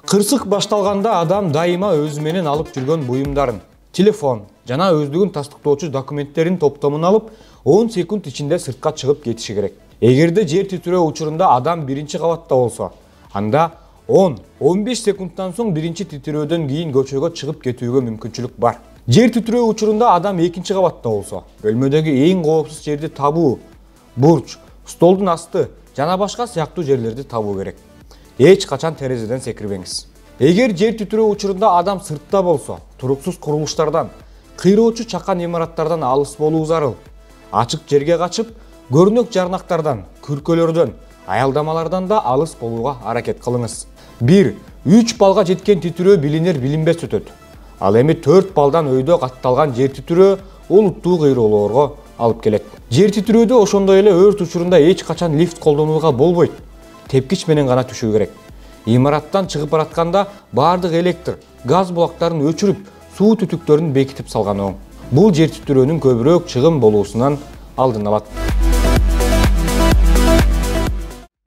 Кырсык башталганда адам дайыма өзү менен алып жүргөн буюмдарын, телефон жана өздүгүн тастыктоочу документтерин топтомун алып 10 секунд ичинде сыртка чыгып кетиши керек. Эгерде жер титирөө учурунда адам биринчи кабатта болсо, анда 10-15 секундтан соң биринчи титирөөдөн кийин көчөгө чыгып кетүүгө мүмкүнчүлүк бар. Жер титирөө учурунда адам экинчи кабатта болсо, бөлмөдөгү эң коопсуз жерди табуу, бурч, столдун асты жана башка сыяктуу жерлерди табуу керек. Эч качан терезеден секирбеңиз. Эгер жер титирөө учурунда адам сыртта болсо, туруксуз курулуштардан, кыйроочу чакан имараттардан алыс болуу зарыл. Ачык жерге качып, көрүнөк жарнактардан, күркөлөрдөн, аялдамалардан да алыс болууга аракет кылыңыз. 1-3 балга жеткен титирөө билинер билинбес өтөт. Ал эми 4 балдан өйдө катталган жер титирөө олуттуу кыйроолорго алып келет. Жер титирөөдө ошондой эле өрт учурунда эч качан лифт колдонууга болбойт. Тепкич менен гана түшүү керек. Имараттан чыгып баратканда бардык электр, газ булактарын өчүрүп, суу түтүктөрүн бекитип салган оң. Бул жер титирөөнүн көбүрөөк чыгым болуусунан алдын алат.